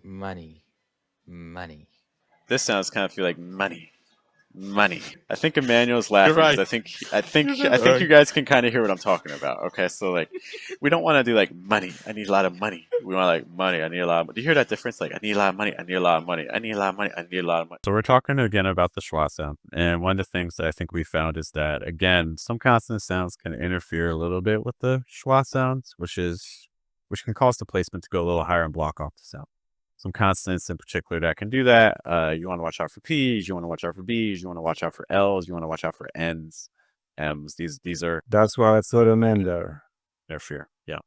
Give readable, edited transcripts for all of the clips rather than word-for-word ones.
money, money. This sounds kind of feel like money. Money. I think Emmanuel's You're laughing because right. I think you guys can kind of hear what I'm talking about. Okay, so like we don't want to do like money. I need a lot of money. We want like money. I need a lot of money. Do you hear that difference? Like I need a lot of money. I need a lot of money. I need a lot of money. I need a lot of money. So we're talking again about the schwa sound. And one of the things that I think we found is that, again, some consonant sounds can interfere a little bit with the schwa sounds, which can cause the placement to go a little higher and block off the sound. Some consonants in particular that can do that. You want to watch out for P's, you want to watch out for B's, you want to watch out for L's, you want to watch out for N's, M's. These are That's why I thought them in there. interfere. Yeah.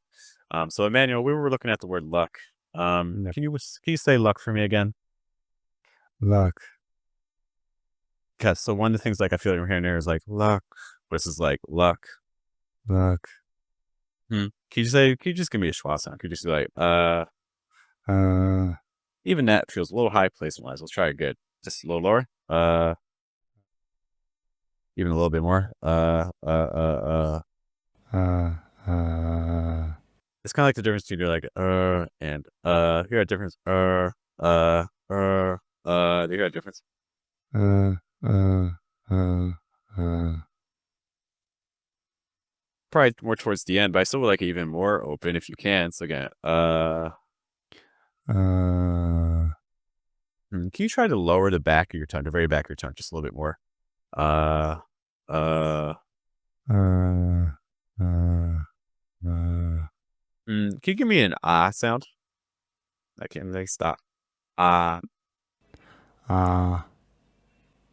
So Emmanuel, we were looking at the word luck. Can you say luck for me again? Luck. Okay, so one of the things like I feel like we're hearing there is like luck versus like luck. Luck. Can you just give me a schwa sound? Could you just be like even that feels a little high placement wise. Let's try it good. Just a little lower. Even a little bit more. It's kind of like the difference between like and you hear a difference. Do you hear a difference? Probably more towards the end, but I still would like it even more open if you can. So again, can you try to lower the back of your tongue, the very back of your tongue, just a little bit more? Can you give me an ah sound? I can't like stop. Ah.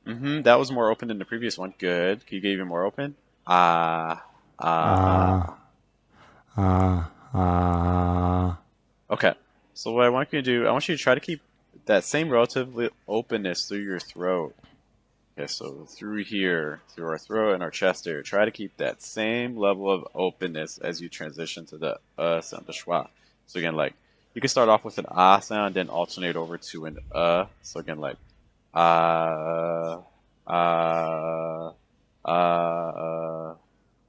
That was more open than the previous one. Good. Can you get even more open? Okay. So what I want you to do, I want you to try to keep that same relative openness through your throat. Okay, so through here, through our throat and our chest area, try to keep that same level of openness as you transition to the sound, the schwa. So again, like you can start off with an ah sound, then alternate over to an So again, like Can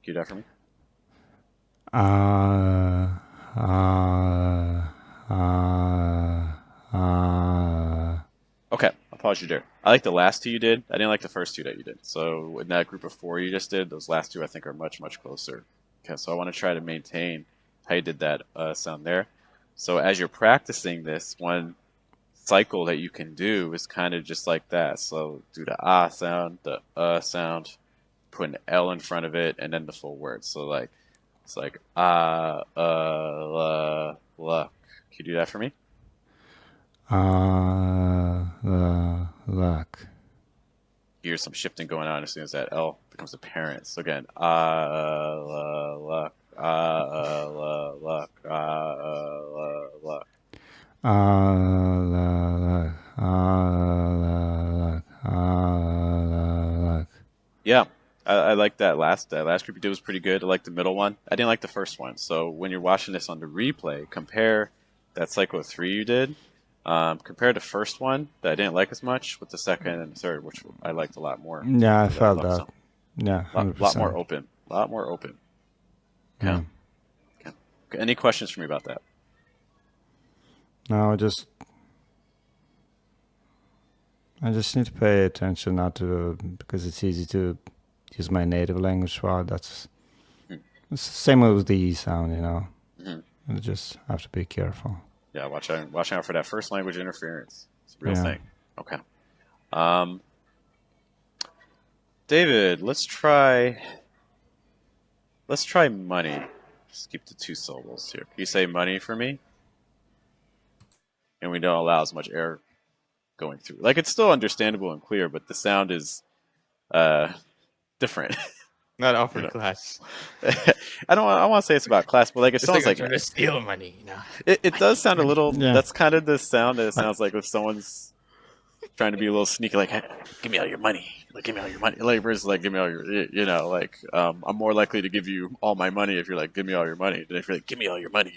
you do that for me? Okay, I'll pause you there. I like the last two you did. I didn't like the first two that you did. So in that group of four you just did, those last two I think are much, much closer. Okay, so I want to try to maintain how you did that sound there. So as you're practicing this, one cycle that you can do is kind of just like that. So do the ah sound, the sound, put an L in front of it, and then the full word. So like it's like luck. Can you do that for me? Luck. Here's some shifting going on as soon as that L becomes apparent. So again, luck, luck, luck. Yeah, I like that last group you did was pretty good. I like the middle one. I didn't like the first one. So when you're watching this on the replay, compare that cycle 3 you did. Compare the first one that I didn't like as much with the second and third, which I liked a lot more. Yeah, I felt that. Yeah, 100%. Lot more open. A lot more open. Okay. Okay. Any questions for me about that? No, I just need to pay attention not to, because it's easy to use my native language. Well, that's it's the same with the E sound, you know. You just have to be careful. Yeah, watch out for that first language interference. It's a real thing. Okay. David, let's try money. Just keep the 2 syllables here. Can you say money for me? And we don't allow as much air going through. Like it's still understandable and clear, but the sound is different. Not offering class. I want to say it's about class, but like it sounds like trying to steal money. No. It does sound a little. That's kind of the sound that it sounds like if someone's trying to be a little sneaky, like, hey, give me all your money. Like, give me all your money. Like, versus like, give me all your, you know, like, I'm more likely to give you all my money if you're like, give me all your money, than if you're like, give me all your money.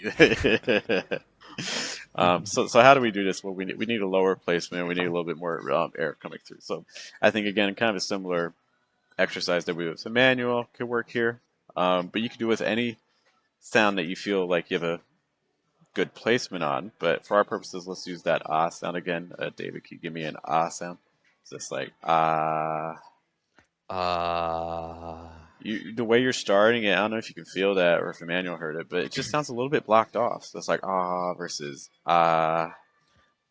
So how do we do this? Well, we need a lower placement. We need a little bit more air coming through. So I think, again, kind of a similar exercise that we do. So manual could work here, but you could do with any sound that you feel like you have a good placement on, but for our purposes, let's use that ah sound again. David, can you give me an ah sound? It's just like ah. The way you're starting it, I don't know if you can feel that or if Emmanuel heard it, but it just sounds a little bit blocked off. So it's like ah versus ah.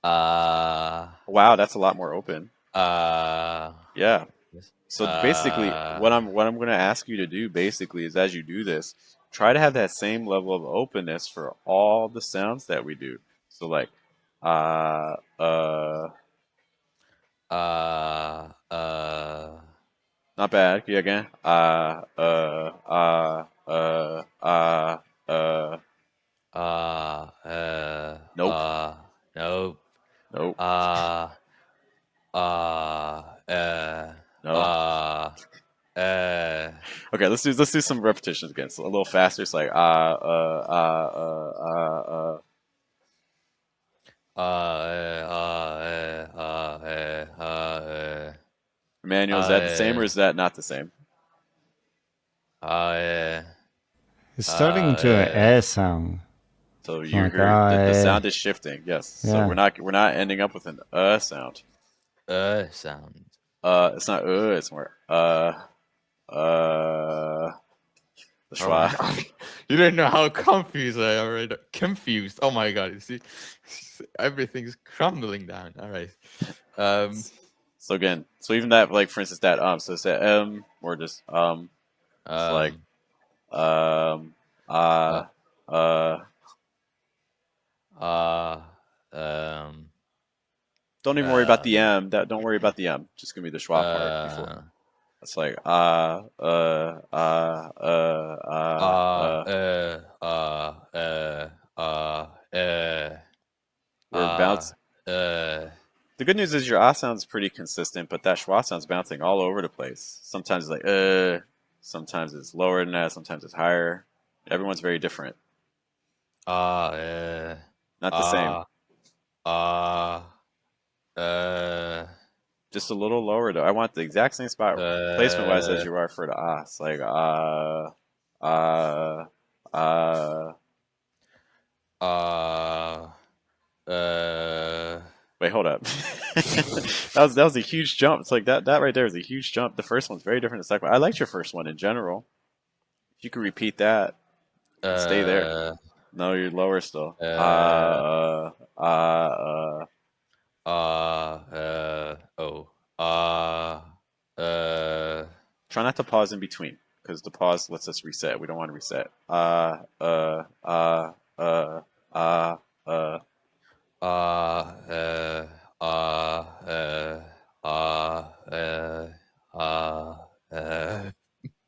Wow, that's a lot more open. Yeah. So basically, what I'm going to ask you to do basically is as you do this, try to have that same level of openness for all the sounds that we do. So like not bad. Yeah, again. Nope. Nope. Nope. No. Okay, let's do some repetitions again. So a little faster. It's like Emmanuel, is that the same or is that not the same? It's starting to an air sound. So you Like, hear the sound is shifting. Yes. So Yeah. we're not ending up with an sound. Sound. It's not it's more the Oh my schwa. God. You don't know how confused I am right now. Confused. Oh my God. You see, everything's crumbling down. All right. So again, so even that, like for instance, that so it's that or just it's like uh don't even worry about the M. Don't worry about the M. Just give me the schwa part before. It's like we're bounce. The good news is your ah sound's pretty consistent, but that schwa sound's bouncing all over the place. Sometimes it's like sometimes it's lower than that, sometimes it's higher. Everyone's very different. Not the same. Just a little lower though. I want the exact same spot placement wise as you are for the ah. It's like wait, hold up. that was a huge jump. It's like that right there is a huge jump. The first one's very different than the second one. I liked your first one in general. If you could repeat that and stay there. No, you're lower still. Try not to pause in between, because the pause lets us reset. We don't want to reset.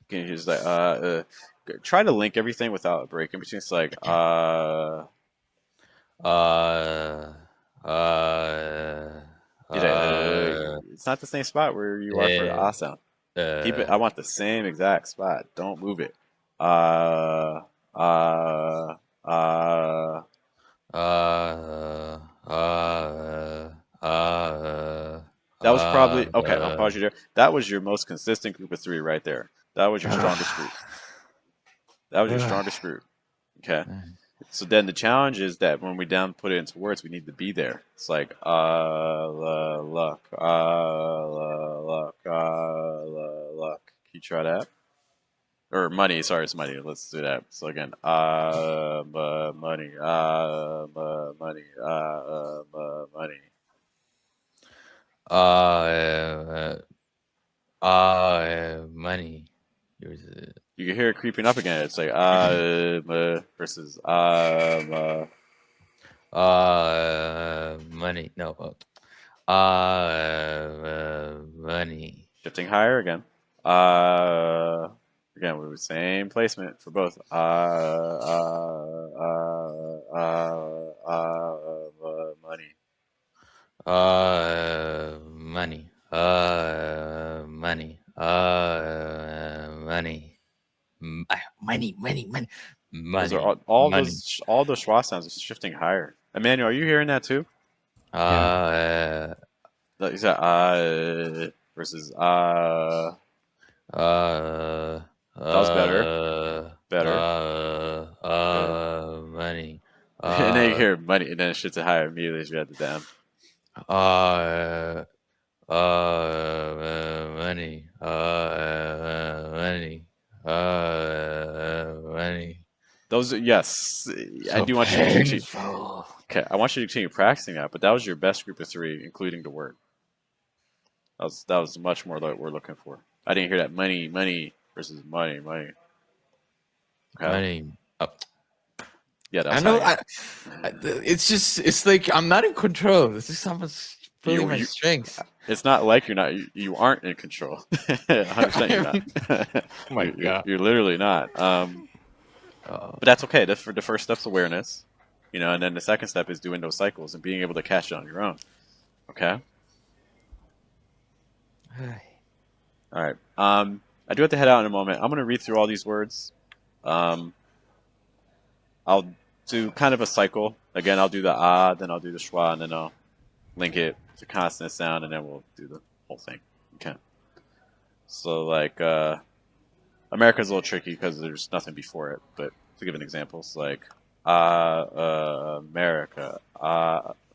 Can you just like try to link everything without a break in between. It's like it's not the same spot where you are for the ah sound. Keep it. I want the same exact spot. Don't move it. That was probably okay. I'll pause you there. That was your most consistent group of three right there. That was your strongest group. That was your strongest group. Okay. So then the challenge is that when we put it into words, we need to be there. It's like luck, luck. Can you try that? Or money. Sorry, it's money. Let's do that. So again, money, money, money. Money. You can hear it creeping up again. It's like versus money. No. Money. Shifting higher again. Again, we were same placement for both. Money. Money. Money. Money. Those are all those schwa sounds are shifting higher. Emmanuel, are you hearing that too? You said versus that was better. Better. Money. And then you Uh, hear money, and then it shits it higher immediately as you add the down. uh, money, money, money. Those are, yes. I So do want you to continue. painful. Okay, I want you to continue practicing that, but that was your best group of 3, including the word. That was much more like we're looking for. I didn't hear that money versus money. Okay. Money. Yeah, I that's know. high. It's like I'm not in control. This is someone's pulling my You strings. It's not like you're not. You aren't in control. 100% you're not. Oh my God. You're literally not. But that's okay. The first step's awareness, and then the second step is doing those cycles and being able to catch it on your own. Okay. All right. I do have to head out in a moment. I'm going to read through all these words. I'll do kind of a cycle. Again, I'll do the ah, then I'll do the schwa, and then I'll link it to consonant sound, and then we'll do the whole thing. Okay. So like America's a little tricky because there's nothing before it, but to give an example, it's like America,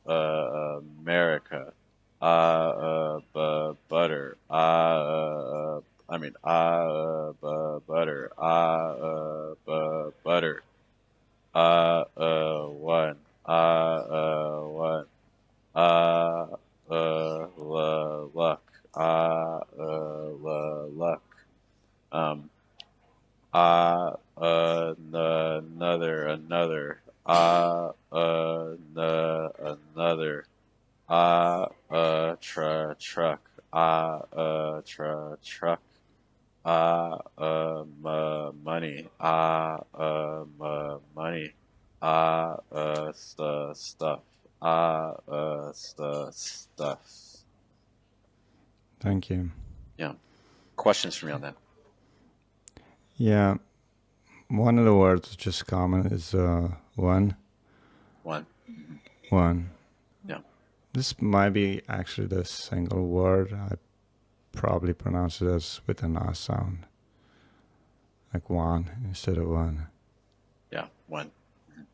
America, butter, butter, butter, one, one, luck, luck, another, another, another, truck, truck, money, money, stuff, stuff. Thank you. Yeah. Questions for me on that? Yeah, one of the words just common is one. One. One. Yeah. This might be actually the single word. I probably pronounce it as with an R sound, like one instead of one. Yeah, one.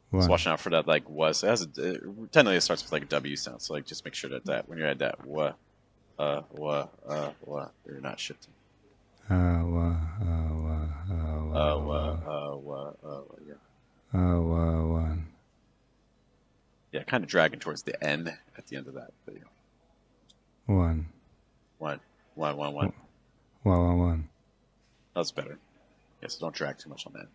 One. Just watching out for that, like, was. Technically, it starts with, like, a W sound, so, like, just make sure that when you're at that, you're not shifting. Yeah. One. Yeah, kind of dragging towards the N at the end of that. But, One. One. One. That's better. Yeah, so don't drag too much on that.